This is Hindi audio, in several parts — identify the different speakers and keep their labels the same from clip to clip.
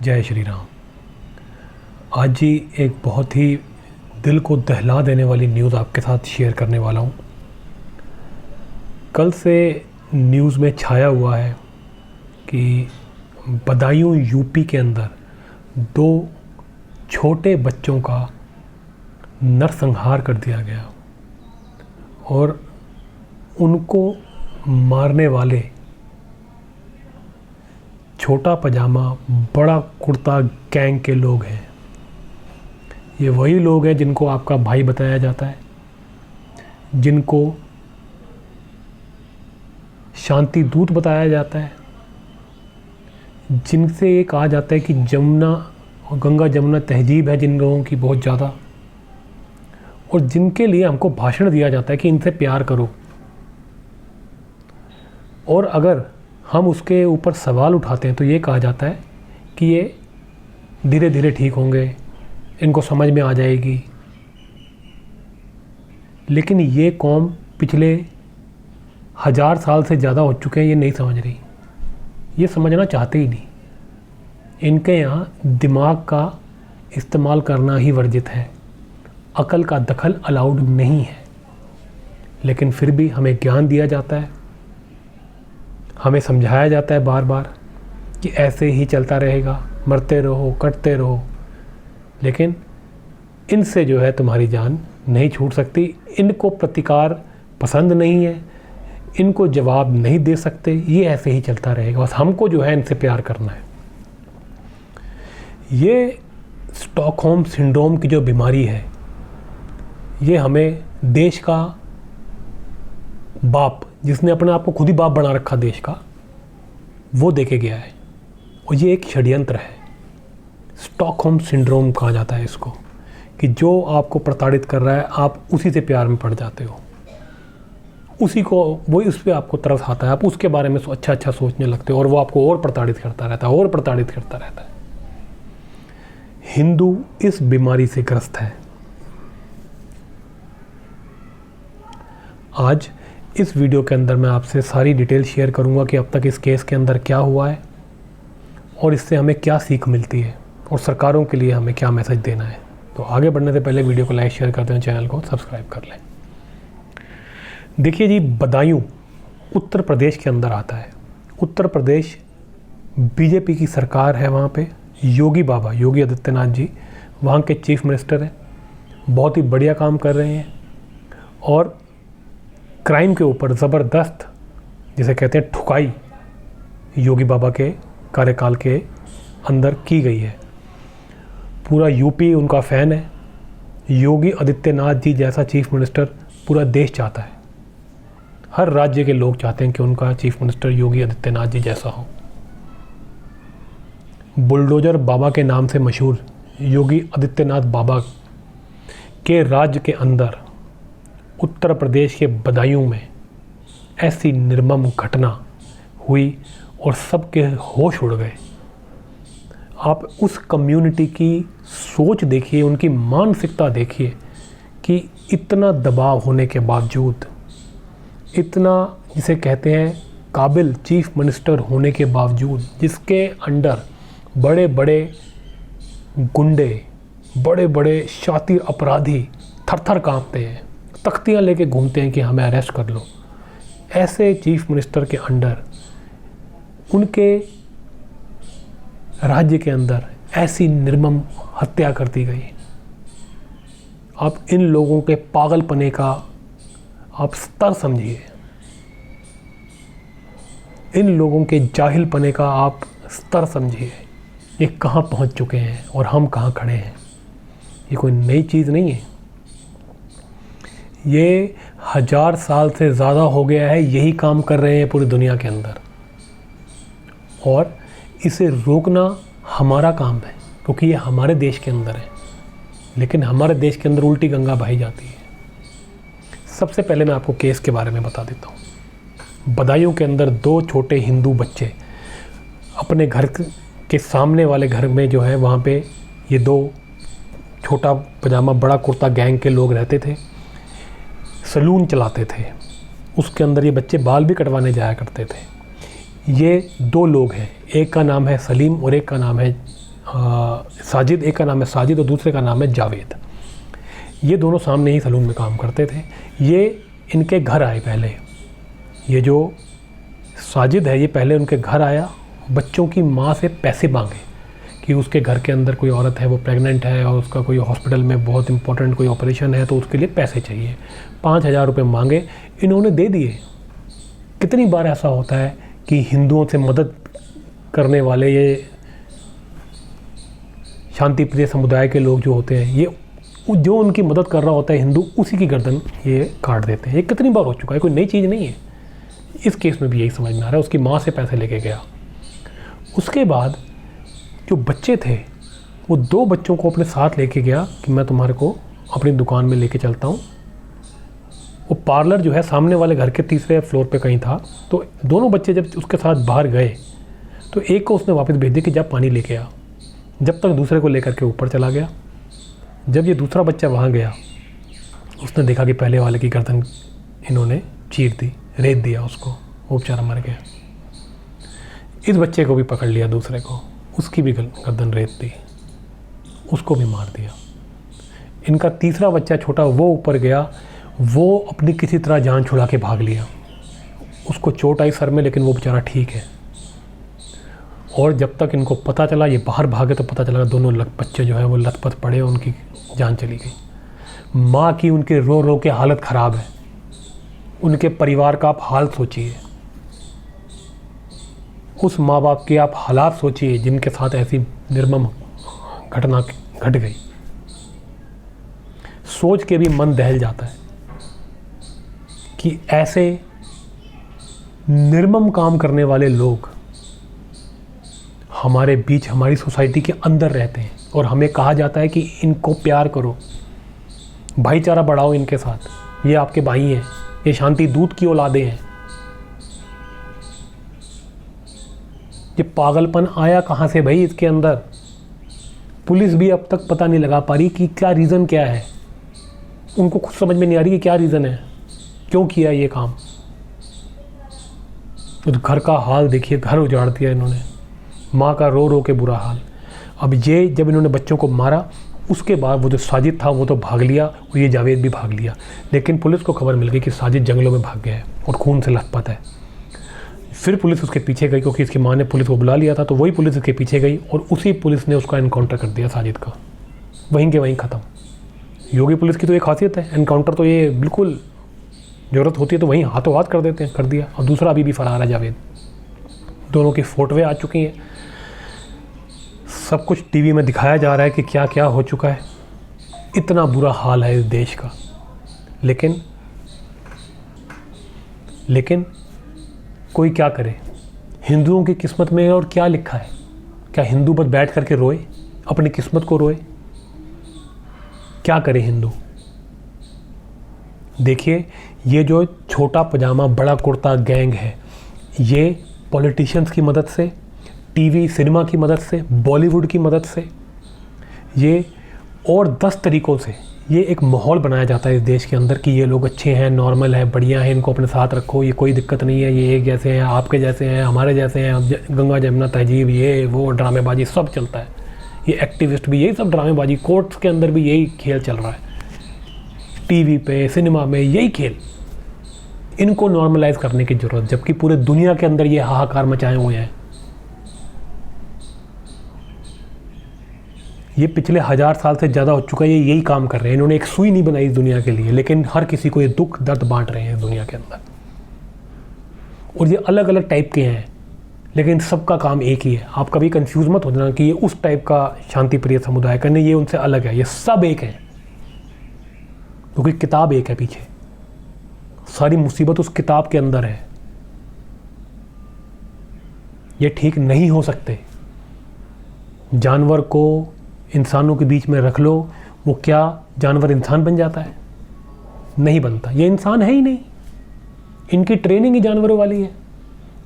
Speaker 1: जय श्री राम। आज ही एक बहुत ही दिल को दहला देने वाली न्यूज़ आपके साथ शेयर करने वाला हूँ। कल से न्यूज़ में छाया हुआ है कि बदायूं यूपी के अंदर 2 छोटे बच्चों का नरसंहार कर दिया गया और उनको मारने वाले छोटा पजामा बड़ा कुर्ता गैंग के लोग हैं। ये वही लोग हैं जिनको आपका भाई बताया जाता है, जिनको शांति दूत बताया जाता है, जिनसे ये कहा जाता है कि जमुना और गंगा जमुना तहजीब है जिन लोगों की बहुत ज़्यादा, और जिनके लिए हमको भाषण दिया जाता है कि इनसे प्यार करो। और अगर हम उसके ऊपर सवाल उठाते हैं तो ये कहा जाता है कि ये धीरे धीरे ठीक होंगे, इनको समझ में आ जाएगी। लेकिन ये कौम पिछले 1000 साल से ज़्यादा हो चुके हैं, ये नहीं समझ रही, ये समझना चाहते ही नहीं। इनके यहाँ दिमाग का इस्तेमाल करना ही वर्जित है, अकल का दखल अलाउड नहीं है। लेकिन फिर भी हमें ज्ञान दिया जाता है, हमें समझाया जाता है बार बार कि ऐसे ही चलता रहेगा, मरते रहो, कटते रहो। लेकिन इनसे जो है तुम्हारी जान नहीं छूट सकती। इनको प्रतिकार पसंद नहीं है, इनको जवाब नहीं दे सकते, ये ऐसे ही चलता रहेगा। बस हमको जो है इनसे प्यार करना है। ये स्टॉकहोम सिंड्रोम की जो बीमारी है, ये हमें देश का बाप, जिसने अपने आप को खुद ही बाप बना रखा देश का, वो देके गया है। और ये एक षड्यंत्र है। स्टॉकहोम सिंड्रोम कहा जाता है इसको, कि जो आपको प्रताड़ित कर रहा है आप उसी से प्यार में पड़ जाते हो, उसी को, वही उस पर आपको तरस आता है, आप उसके बारे में अच्छा अच्छा सोचने लगते हो और वो आपको और प्रताड़ित करता रहता है, और प्रताड़ित करता रहता है। हिंदू इस बीमारी से ग्रस्त है। आज इस वीडियो के अंदर मैं आपसे सारी डिटेल शेयर करूंगा कि अब तक इस केस के अंदर क्या हुआ है और इससे हमें क्या सीख मिलती है और सरकारों के लिए हमें क्या मैसेज देना है। तो आगे बढ़ने से पहले वीडियो को लाइक शेयर कर दें, चैनल को सब्सक्राइब कर लें। देखिए जी, बदायूं उत्तर प्रदेश के अंदर आता है। उत्तर प्रदेश बीजेपी की सरकार है, वहाँ पे योगी बाबा, योगी आदित्यनाथ जी वहाँ के चीफ मिनिस्टर हैं, बहुत ही बढ़िया काम कर रहे हैं। और क्राइम के ऊपर ज़बरदस्त, जिसे कहते हैं, ठुकाई योगी बाबा के कार्यकाल के अंदर की गई है। पूरा यूपी उनका फ़ैन है। योगी आदित्यनाथ जी जैसा चीफ मिनिस्टर पूरा देश चाहता है। हर राज्य के लोग चाहते हैं कि उनका चीफ मिनिस्टर योगी आदित्यनाथ जी जैसा हो। बुलडोजर बाबा के नाम से मशहूर योगी आदित्यनाथ बाबा के राज्य के अंदर उत्तर प्रदेश के बदायूं में ऐसी निर्मम घटना हुई और सबके होश उड़ गए। आप उस कम्युनिटी की सोच देखिए, उनकी मानसिकता देखिए कि इतना दबाव होने के बावजूद, इतना जिसे कहते हैं काबिल चीफ मिनिस्टर होने के बावजूद, जिसके अंडर बड़े बड़े गुंडे, बड़े बड़े शातिर अपराधी थर थर काँपते हैं, तख्तियाँ लेके घूमते हैं कि हमें अरेस्ट कर लो, ऐसे चीफ मिनिस्टर के अंडर, उनके राज्य के अंदर ऐसी निर्मम हत्या कर दी गई। आप इन लोगों के पागलपने का आप स्तर समझिए, इन लोगों के जाहिलपने का आप स्तर समझिए। ये कहाँ पहुँच चुके हैं और हम कहाँ खड़े हैं। ये कोई नई चीज़ नहीं है, ये 1000 साल से ज़्यादा हो गया है, यही काम कर रहे हैं पूरी दुनिया के अंदर। और इसे रोकना हमारा काम है, क्योंकि ये हमारे देश के अंदर है। लेकिन हमारे देश के अंदर उल्टी गंगा बहाई जाती है। सबसे पहले मैं आपको केस के बारे में बता देता हूँ। बदायूं के अंदर 2 छोटे हिंदू बच्चे अपने घर के सामने वाले घर में जो है, वहाँ पे ये 2 छोटा पजामा बड़ा कुर्ता गैंग के लोग रहते थे, सलून चलाते थे। उसके अंदर ये बच्चे बाल भी कटवाने जाया करते थे। ये 2 लोग हैं, एक का नाम है सलीम और एक का नाम है साजिद, एक का नाम है साजिद और दूसरे का नाम है जावेद। ये दोनों सामने ही सलून में काम करते थे। ये इनके घर आए पहले। ये जो साजिद है ये पहले उनके घर आया, बच्चों की माँ से पैसे मांगे कि उसके घर के अंदर कोई औरत है, वो प्रेग्नेंट है और उसका कोई हॉस्पिटल में बहुत इंपॉर्टेंट कोई ऑपरेशन है तो उसके लिए पैसे चाहिए। 5,000 रुपये मांगे, इन्होंने दे दिए। कितनी बार ऐसा होता है कि हिंदुओं से मदद करने वाले ये शांति प्रिय समुदाय के लोग जो होते हैं, ये जो उनकी मदद कर रहा होता है हिंदू, उसी की गर्दन ये काट देते हैं। ये कितनी बार हो चुका है, कोई नई चीज़ नहीं है। इस केस में भी यही समझ में आ रहा है। उसकी माँ से पैसे लेके गया। उसके बाद जो बच्चे थे वो 2 बच्चों को अपने साथ लेके गया कि मैं तुम्हारे को अपनी दुकान में लेके चलता हूँ। वो पार्लर जो है सामने वाले घर के तीसरे फ्लोर पे कहीं था। तो दोनों बच्चे जब उसके साथ बाहर गए तो एक को उसने वापस भेज दिया कि जा पानी लेके आ, जब तक दूसरे को लेकर के ऊपर चला गया। जब ये दूसरा बच्चा वहाँ गया उसने देखा कि पहले वाले की गर्दन इन्होंने चीर दी, रेत दिया उसको, वो बेचारा मर गया। इस बच्चे को भी पकड़ लिया, दूसरे को, उसकी भी गर्दन रेत दी, उसको भी मार दिया। इनका तीसरा बच्चा छोटा वो ऊपर गया, वो अपनी किसी तरह जान छुड़ा के भाग लिया। उसको चोट आई सर में लेकिन वो बेचारा ठीक है। और जब तक इनको पता चला ये बाहर भागे तो पता चला दोनों बच्चे जो है वो लथपथ पड़े, उनकी जान चली गई। माँ की उनके रो रो के हालत ख़राब है। उनके परिवार का आप हाल सोचिए, उस माँ बाप के आप हालात सोचिए जिनके साथ ऐसी निर्मम घटना घट गई। सोच के भी मन दहल जाता है कि ऐसे निर्मम काम करने वाले लोग हमारे बीच, हमारी सोसाइटी के अंदर रहते हैं और हमें कहा जाता है कि इनको प्यार करो, भाईचारा बढ़ाओ इनके साथ, ये आपके भाई हैं, ये शांति दूत की औलादे हैं। ये पागलपन आया कहाँ से भाई इसके अंदर? पुलिस भी अब तक पता नहीं लगा पा रही कि क्या रीज़न क्या है। उनको खुद समझ में नहीं आ रही कि क्या रीज़न है, क्यों किया ये काम। तो घर का हाल देखिए, घर उजाड़ दिया इन्होंने, माँ का रो रो के बुरा हाल। अब ये जब इन्होंने बच्चों को मारा उसके बाद वो जो साजिद था वो तो भाग लिया और ये जावेद भी भाग लिया। लेकिन पुलिस को खबर मिल गई कि साजिद जंगलों में भाग गया है और खून से लथपथ है। फिर पुलिस उसके पीछे गई क्योंकि इसकी माँ ने पुलिस को बुला लिया था, तो वही पुलिस उसके पीछे गई और उसी पुलिस ने उसका एनकाउंटर कर दिया साजिद का, वहीं के वहीं ख़त्म। योगी पुलिस की तो ये खासियत है, एनकाउंटर तो ये बिल्कुल ज़रूरत होती है तो वहीं हाथों हाथ कर देते हैं, कर दिया। और दूसरा अभी भी फरार है जावेद। दोनों की फ़ोटोएँ आ चुकी हैं, सब कुछ टीवी में दिखाया जा रहा है कि क्या क्या हो चुका है। इतना बुरा हाल है इस देश का। लेकिन कोई क्या करे? हिंदुओं की किस्मत में और क्या लिखा है? क्या हिंदू बस बैठ करके रोए, अपनी किस्मत को रोए? क्या करे हिंदू? देखिए, ये जो छोटा पजामा बड़ा कुर्ता गैंग है, ये पॉलिटिशियंस की मदद से, टीवी सिनेमा की मदद से, बॉलीवुड की मदद से, ये और 10 तरीक़ों से ये एक माहौल बनाया जाता है इस देश के अंदर कि ये लोग अच्छे हैं, नॉर्मल है, बढ़िया है, इनको अपने साथ रखो, ये कोई दिक्कत नहीं है, ये एक जैसे हैं, आपके जैसे हैं, हमारे जैसे हैं, गंगा जमुना तहजीब, ये वो ड्रामेबाजी सब चलता है। ये एक्टिविस्ट भी यही सब ड्रामेबाजी, कोर्ट्स के अंदर भी यही खेल चल रहा है, टीवी पे, सिनेमा में यही खेल। इनको नॉर्मलाइज करने की ज़रूरत, जबकि पूरे दुनिया के अंदर ये हाहाकार मचाए हुए हैं। ये पिछले 1000 साल से ज़्यादा हो चुका है, ये यही काम कर रहे हैं। इन्होंने एक सुई नहीं बनाई इस दुनिया के लिए, लेकिन हर किसी को ये दुख दर्द बांट रहे हैं इस दुनिया के अंदर। और ये अलग अलग टाइप के हैं, लेकिन सबका काम एक ही है। आप कभी कंफ्यूज मत हो जाना कि ये उस टाइप का शांति प्रिय समुदाय का, नहीं, ये उनसे अलग है। ये सब एक है, क्योंकि किताब एक है पीछे, सारी मुसीबत उस किताब के अंदर है। ये ठीक नहीं हो सकते। जानवर को इंसानों के बीच में रख लो, वो क्या जानवर इंसान बन जाता है? नहीं बनता। ये इंसान है ही नहीं, इनकी ट्रेनिंग ही जानवरों वाली है।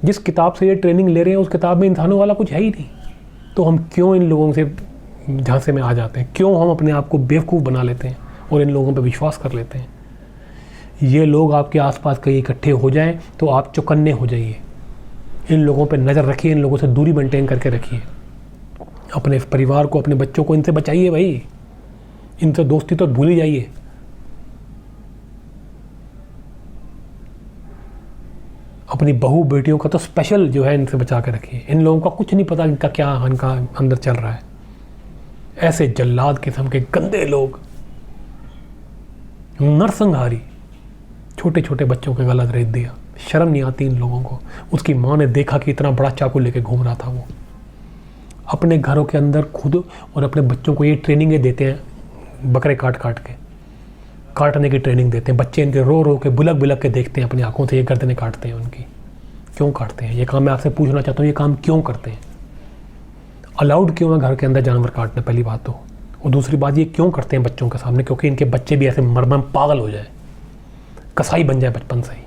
Speaker 1: जिस किताब से ये ट्रेनिंग ले रहे हैं उस किताब में इंसानों वाला कुछ है ही नहीं। तो हम क्यों इन लोगों से झांसे में आ जाते हैं? क्यों हम अपने आप को बेवकूफ़ बना लेते हैं और इन लोगों पर विश्वास कर लेते हैं? ये लोग आपके आसपास कहीं इकट्ठे हो जाएं तो आप चौकन्ने हो जाइए। इन लोगों पर नज़र रखिए, इन लोगों से दूरी मेंटेन करके रखिए। अपने परिवार को, अपने बच्चों को इनसे बचाइए भाई। इनसे दोस्ती तो भूल ही जाइए। अपनी बहू बेटियों का तो स्पेशल जो है इनसे बचा के रखिए। इन लोगों का कुछ नहीं पता इनका क्या इनका अंदर चल रहा है। ऐसे जल्लाद किस्म के गंदे लोग, नरसंहारी, छोटे छोटे बच्चों के गला रेत दिया। शर्म नहीं आती इन लोगों को। उसकी माँ ने देखा कि इतना बड़ा चाकू लेके घूम रहा था वो। अपने घरों के अंदर खुद और अपने बच्चों को ये ट्रेनिंगें देते हैं, बकरे काट काट के काटने की ट्रेनिंग देते हैं। बच्चे इनके रो रो के बुलक बुलक के देखते हैं अपनी आंखों से, ये गर्दनें काटते हैं उनकी। क्यों काटते हैं ये काम? मैं आपसे पूछना चाहता हूँ, ये काम क्यों करते हैं? अलाउड क्यों है घर के अंदर जानवर काटना, पहली बात तो। और दूसरी बात, ये क्यों करते हैं बच्चों के सामने? क्योंकि इनके बच्चे भी ऐसे मरमर पागल हो जाए, कसाई बन जाए बचपन से ही।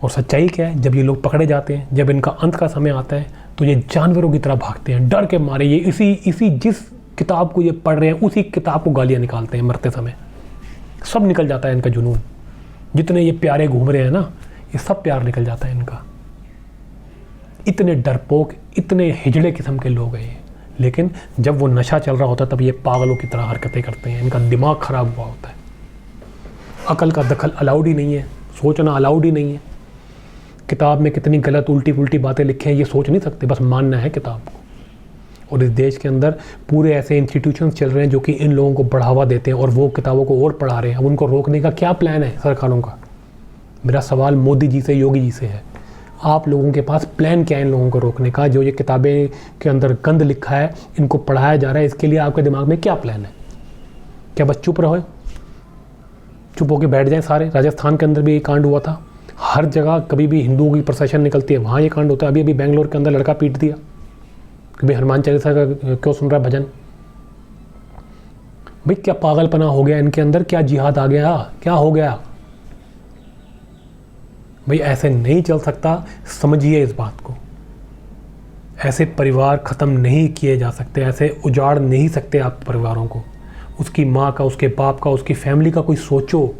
Speaker 1: और सच्चाई क्या है, जब ये लोग पकड़े जाते हैं, जब इनका अंत का समय आता है, तो ये जानवरों की तरह भागते हैं डर के मारे। ये इसी जिस किताब को ये पढ़ रहे हैं, उसी किताब को गालियाँ निकालते हैं मरते समय। सब निकल जाता है इनका जुनून। जितने ये प्यारे घूम रहे हैं ना, ये सब प्यार निकल जाता है इनका। इतने डरपोक, इतने हिजड़े किस्म के लोग हैं ये। लेकिन जब वो नशा चल रहा होता है, तब ये पागलों की तरह हरकतें करते हैं। इनका दिमाग खराब हुआ होता है। अकल का दखल अलाउड ही नहीं है, सोचना अलाउड ही नहीं है। किताब में कितनी गलत उल्टी पुल्टी बातें लिखी हैं ये सोच नहीं सकते, बस मानना है किताब को। और इस देश के अंदर पूरे ऐसे इंस्टीट्यूशंस चल रहे हैं जो कि इन लोगों को बढ़ावा देते हैं और वो किताबों को और पढ़ा रहे हैं। अब उनको रोकने का क्या प्लान है सरकारों का? मेरा सवाल मोदी जी से, योगी जी से है, आप लोगों के पास प्लान क्या है इन लोगों को रोकने का? जो ये किताबें के अंदर गंद लिखा है, इनको पढ़ाया जा रहा है, इसके लिए आपके दिमाग में क्या प्लान है? क्या बस चुप रहो, चुप होकर बैठ जाएं सारे? राजस्थान के अंदर भी ये कांड हुआ था। हर जगह कभी भी हिंदुओं की प्रोसेशन निकलती है, वहाँ ये कांड होता है। अभी बेंगलोर के अंदर लड़का पीट दिया कि भाई हनुमान चालीसा का क्यों सुन रहा है भजन। भाई क्या पागलपना हो गया इनके अंदर, क्या जिहाद आ गया, क्या हो गया? भाई ऐसे नहीं चल सकता, समझिए इस बात को। ऐसे परिवार ख़त्म नहीं किए जा सकते, ऐसे उजाड़ नहीं सकते आप परिवारों को। उसकी माँ का, उसके बाप का, उसकी फैमिली का कोई सोचो।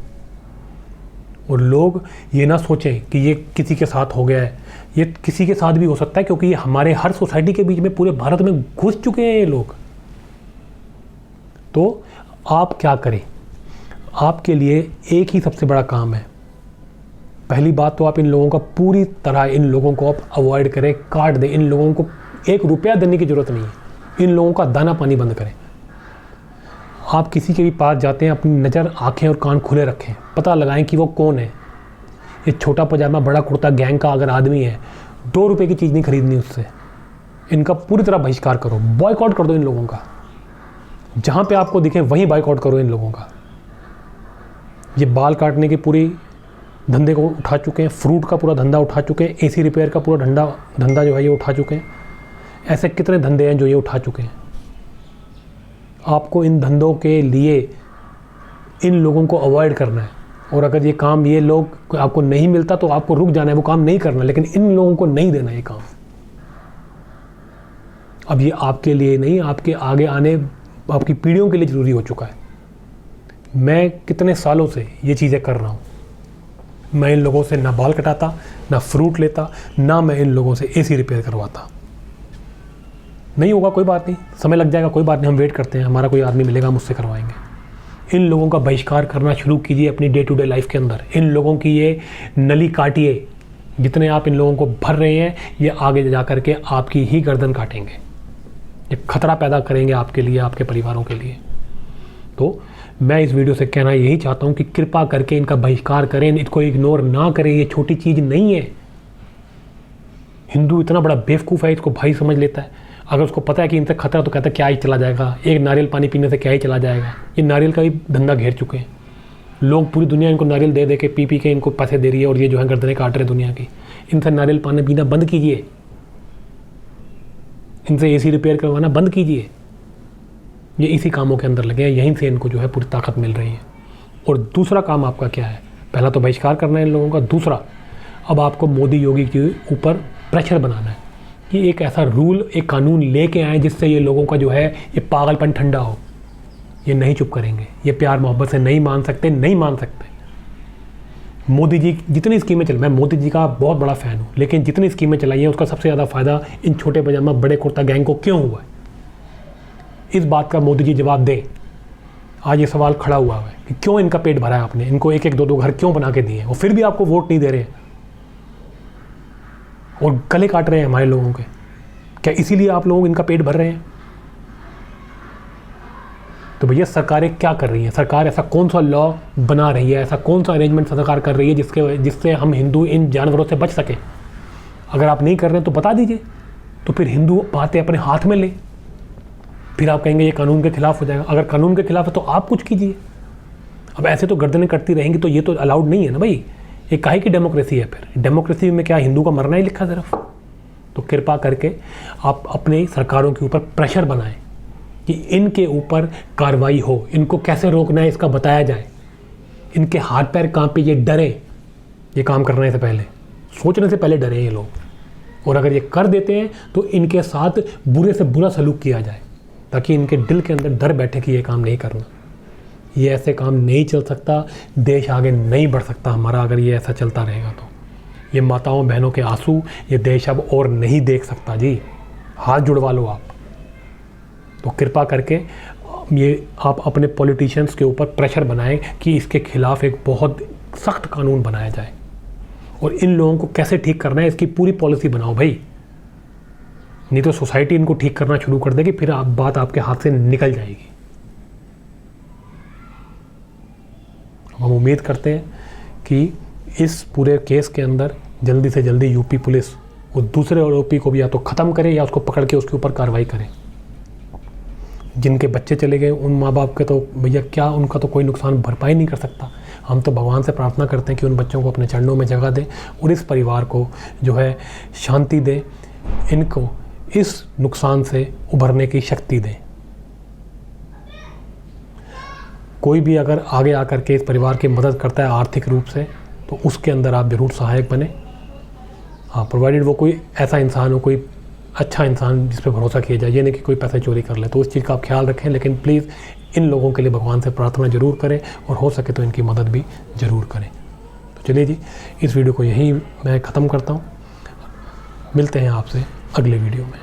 Speaker 1: और लोग ये ना सोचें कि ये किसी के साथ हो गया है। ये किसी के साथ भी हो सकता है, क्योंकि ये हमारे हर सोसाइटी के बीच में, पूरे भारत में घुस चुके हैं ये लोग। तो आप क्या करें? आपके लिए एक ही सबसे बड़ा काम है। पहली बात तो आप इन लोगों का पूरी तरह, इन लोगों को आप अवॉइड करें, काट दें। इन लोगों को 1 रुपया देने की ज़रूरत नहीं है। इन लोगों का दाना पानी बंद करें। आप किसी के भी पास जाते हैं, अपनी नज़र, आंखें और कान खुले रखें, पता लगाएं कि वो कौन है। ये छोटा पजामा बड़ा कुर्ता गैंग का अगर आदमी है, 2 रुपये की चीज़ नहीं खरीदनी उससे। इनका पूरी तरह बहिष्कार करो, बॉयकॉट कर दो इन लोगों का। जहाँ पे आपको दिखे वहीं बॉयकॉट करो इन लोगों का। ये बाल काटने के पूरी धंधे को उठा चुके हैं, फ्रूट का पूरा धंधा उठा चुके हैं, AC रिपेयर का पूरा धंधा जो है ये उठा चुके हैं। ऐसे कितने धंधे हैं जो ये उठा चुके हैं। आपको इन धंधों के लिए इन लोगों को अवॉइड करना है। और अगर ये काम, ये लोग आपको नहीं मिलता तो आपको रुक जाना है, वो काम नहीं करना। लेकिन इन लोगों को नहीं देना ये काम। अब ये आपके लिए नहीं, आपके आगे आने, आपकी पीढ़ियों के लिए ज़रूरी हो चुका है। मैं कितने सालों से ये चीज़ें कर रहा हूँ। मैं इन लोगों से ना बाल कटाता, ना फ्रूट लेता, ना मैं इन लोगों से AC रिपेयर करवाता। नहीं होगा कोई बात नहीं, समय लग जाएगा, कोई बात नहीं, हम वेट करते हैं, हमारा कोई आदमी मिलेगा, हम उससे करवाएंगे। इन लोगों का बहिष्कार करना शुरू कीजिए अपनी डे टू डे लाइफ के अंदर। इन लोगों की ये नली काटिए। जितने आप इन लोगों को भर रहे हैं, ये आगे जा कर के आपकी ही गर्दन काटेंगे। ये खतरा पैदा करेंगे आपके लिए, आपके परिवारों के लिए। तो मैं इस वीडियो से कहना यही चाहता हूँ कि कृपा करके इनका बहिष्कार करें, इनको इग्नोर ना करें। ये छोटी चीज़ नहीं है। हिंदू इतना बड़ा बेवकूफ़ है, इसको भाई समझ लेता है। अगर उसको पता है कि इनसे खतरा, तो कहता है क्या ही चला जाएगा, एक नारियल पानी पीने से क्या ही चला जाएगा। ये नारियल का ही धंधा घेर चुके हैं लोग। पूरी दुनिया इनको नारियल दे दे के, पी के इनको पैसे दे रही है। और ये जो है गर्दनें काट रहे दुनिया की। इनसे नारियल पानी पीना बंद कीजिए, इनसे AC रिपेयर करवाना बंद कीजिए। ये इसी कामों के अंदर लगे हैं, यहीं से इनको जो है पूरी ताकत मिल रही है। और दूसरा काम आपका क्या है? पहला तो बहिष्कार करना है इन लोगों का। दूसरा, अब आपको मोदी योगी के ऊपर प्रेशर बनाना है कि एक ऐसा रूल, एक कानून लेके आए जिससे ये लोगों का जो है ये पागलपन ठंडा हो। ये नहीं चुप करेंगे, ये प्यार मोहब्बत से नहीं मान सकते, नहीं मान सकते। मोदी जी जितनी स्कीमें मैं मोदी जी का बहुत बड़ा फ़ैन हूँ, लेकिन जितनी स्कीमें चलाई हैं उसका सबसे ज़्यादा फ़ायदा इन छोटे पजामा बड़े कुर्ता गैंग को क्यों हुआ है? इस बात का मोदी जी जवाब दें। आज ये सवाल खड़ा हुआ है कि क्यों इनका पेट भरा है आपने, इनको एक एक दो दो घर क्यों बना के दिए हैं और फिर भी आपको वोट नहीं दे रहे हैं और गले काट रहे हैं हमारे लोगों के। क्या इसीलिए आप लोग इनका पेट भर रहे हैं? तो भैया सरकारें क्या कर रही हैं? सरकार ऐसा कौन सा लॉ बना रही है, ऐसा कौन सा अरेंजमेंट सरकार कर रही है जिससे हम हिंदू इन जानवरों से बच सके? अगर आप नहीं कर रहे हैं तो बता दीजिए, तो फिर हिंदू बातें अपने हाथ में ले। फिर आप कहेंगे ये कानून के खिलाफ हो जाएगा। अगर कानून के खिलाफ है तो आप कुछ कीजिए। अब ऐसे तो गर्दनें कटती रहेंगी तो ये तो अलाउड नहीं है ना भाई। ये काहे की डेमोक्रेसी है? फिर डेमोक्रेसी में क्या हिंदू का मरना ही लिखा सिर्फ? तो कृपा करके आप अपने सरकारों के ऊपर प्रेशर बनाएं कि इनके ऊपर कार्रवाई हो, इनको कैसे रोकना है इसका बताया जाए। इनके हाथ पैर कांपे, ये डरे ये काम करने से पहले, सोचने से पहले डरे ये लोग। और अगर ये कर देते हैं तो इनके साथ बुरे से बुरा सलूक किया जाए, ताकि इनके दिल के अंदर डर बैठे कि ये काम नहीं करना। ये ऐसे काम नहीं चल सकता, देश आगे नहीं बढ़ सकता हमारा अगर ये ऐसा चलता रहेगा। तो ये माताओं बहनों के आंसू ये देश अब और नहीं देख सकता जी। हाथ जुड़वा लो आप। तो कृपा करके ये आप अपने पॉलिटिशियंस के ऊपर प्रेशर बनाएं कि इसके खिलाफ एक बहुत सख्त कानून बनाया जाए और इन लोगों को कैसे ठीक करना है इसकी पूरी पॉलिसी बनाओ भाई। नहीं तो सोसाइटी इनको ठीक करना शुरू कर देगी, फिर बात आपके हाथ से निकल जाएगी। हम उम्मीद करते हैं कि इस पूरे केस के अंदर जल्दी से जल्दी यूपी पुलिस उस दूसरे आरोपी को भी या तो ख़त्म करे या उसको पकड़ के उसके ऊपर कार्रवाई करे। जिनके बच्चे चले गए उन माँ बाप के तो भैया क्या, उनका तो कोई नुकसान भरपाई नहीं कर सकता। हम तो भगवान से प्रार्थना करते हैं कि उन बच्चों को अपने चरणों में जगह दें और इस परिवार को जो है शांति दें, इनको इस नुकसान से उभरने की शक्ति दें। कोई भी अगर आगे आकर के इस परिवार की मदद करता है आर्थिक रूप से तो उसके अंदर आप ज़रूर सहायक बने। हाँ, प्रोवाइडेड वो कोई ऐसा इंसान हो, कोई अच्छा इंसान जिस पर भरोसा किया जाए, ये नहीं कि कोई पैसा चोरी कर ले। तो उस चीज़ का आप ख्याल रखें, लेकिन प्लीज़ इन लोगों के लिए भगवान से प्रार्थना जरूर करें और हो सके तो इनकी मदद भी ज़रूर करें। तो चलिए जी, इस वीडियो को यहीं मैं ख़त्म करता हूँ। मिलते हैं आपसे अगले वीडियो में।